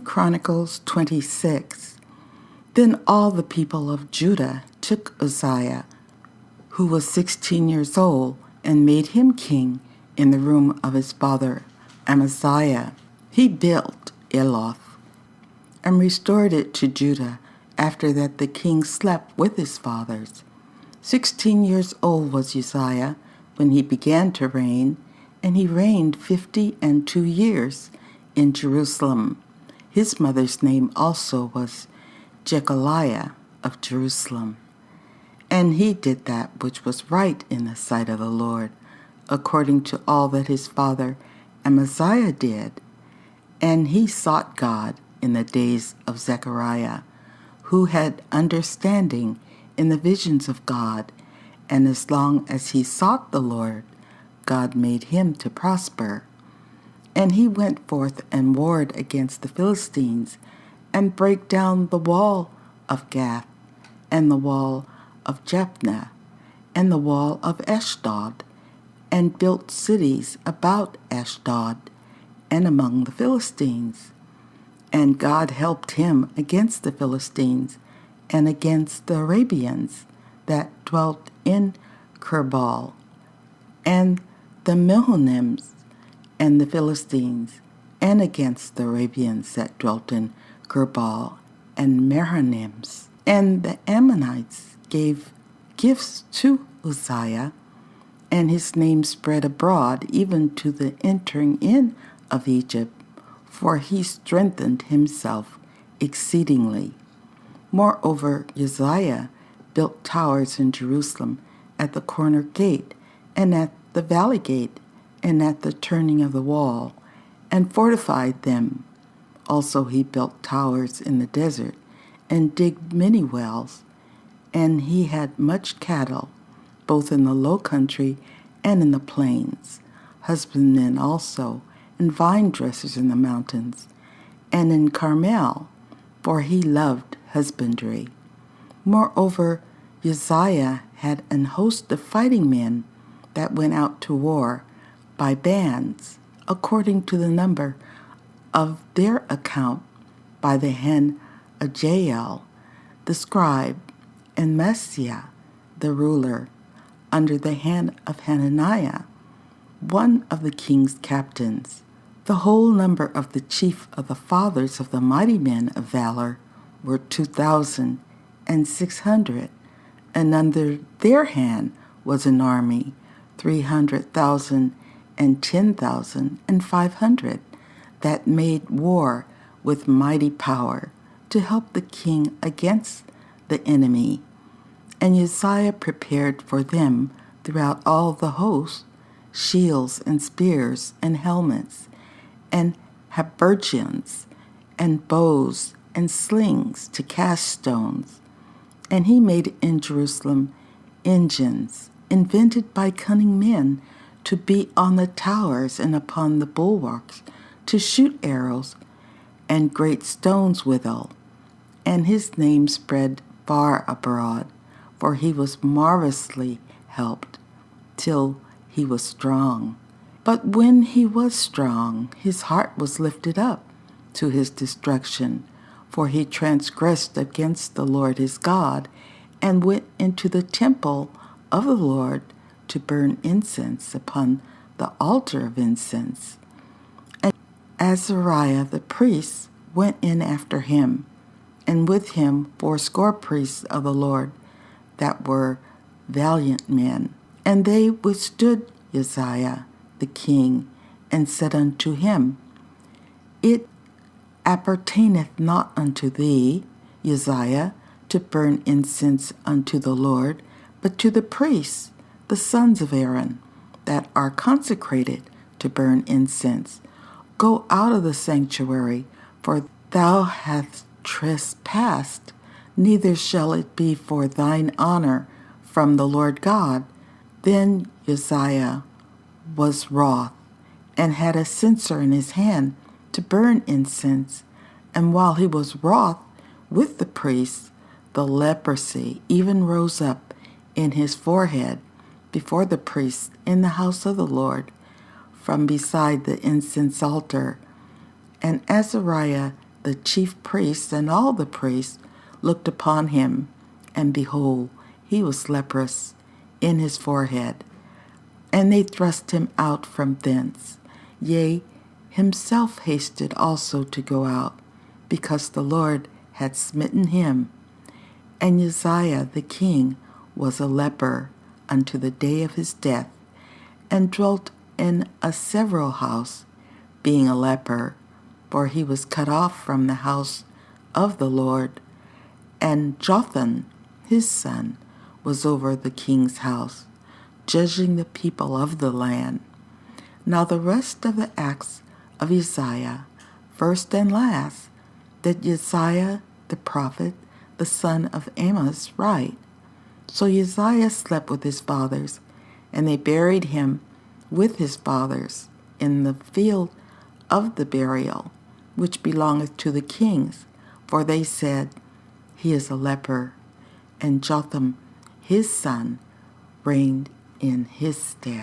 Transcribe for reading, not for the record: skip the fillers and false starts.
Chronicles 26. Then all the people of Judah took Uzziah, who was 16 years old, and made him king in the room of his father Amaziah. He built Eloth and restored it to Judah. After that the king slept with his fathers. 16 years old was Uzziah when he began to reign, and he reigned 52 years in Jerusalem. His mother's name also was Jecoliah of Jerusalem. And he did that which was right in the sight of the Lord, according to all that his father Amaziah did. And he sought God in the days of Zechariah, who had understanding in the visions of God, and as long as he sought the Lord, God made him to prosper. And he went forth and warred against the Philistines, and brake down the wall of Gath, and the wall of Jabneh, and the wall of Ashdod, and built cities about Ashdod, and among the Philistines. And God helped him against the Philistines, and against the Arabians that dwelt in Kerbal, and the Mehunims, and the Philistines, and against the Arabians that dwelt in Kerbal and Mehunims. And the Ammonites gave gifts to Uzziah, and his name spread abroad even to the entering in of Egypt, for he strengthened himself exceedingly. Moreover, Uzziah built towers in Jerusalem at the corner gate, and at the valley gate, and at the turning of the wall, and fortified them. Also he built towers in the desert, and digged many wells. And he had much cattle, both in the low country and in the plains, husbandmen also, and vine dressers in the mountains, and in Carmel, for he loved husbandry. Moreover, Uzziah had an host of fighting men that went out to war by bands, according to the number of their account, by the hand of Jael, the scribe, and Maaseiah, the ruler, under the hand of Hananiah, one of the king's captains. The whole number of the chief of the fathers of the mighty men of valor were 2,600, and under their hand was an army, 300,000 and 10,500, that made war with mighty power to help the king against the enemy. And Uzziah prepared for them throughout all the host shields and spears and helmets and habergeons and bows and slings to cast stones. And he made in Jerusalem engines invented by cunning men to be on the towers and upon the bulwarks, to shoot arrows and great stones withal. And his name spread far abroad, for he was marvelously helped, till he was strong. But when he was strong, his heart was lifted up to his destruction, for he transgressed against the Lord his God, and went into the temple of the Lord to burn incense upon the altar of incense. And Azariah the priest went in after him, and with him 80 priests of the Lord that were valiant men. And they withstood Uzziah the king, and said unto him, It appertaineth not unto thee, Uzziah, to burn incense unto the Lord, but to the priests, the sons of Aaron, that are consecrated to burn incense. Go out of the sanctuary, for thou hast trespassed, neither shall it be for thine honor from the Lord God. Then Uzziah was wroth, and had a censer in his hand to burn incense. And while he was wroth with the priests, the leprosy even rose up in his forehead before the priests in the house of the Lord, from beside the incense altar. And Azariah, the chief priest, and all the priests looked upon him, and behold, he was leprous in his forehead. And they thrust him out from thence. Yea, himself hasted also to go out, because the Lord had smitten him. And Uzziah the king was a leper unto the day of his death, and dwelt in a several house, being a leper, for he was cut off from the house of the Lord. And Jotham, his son, was over the king's house, judging the people of the land. Now the rest of the acts of Uzziah, first and last, did Uzziah the prophet, the son of Amos, write. So Uzziah slept with his fathers, and they buried him with his fathers in the field of the burial, which belongeth to the kings, for they said, He is a leper. And Jotham his son reigned in his stead.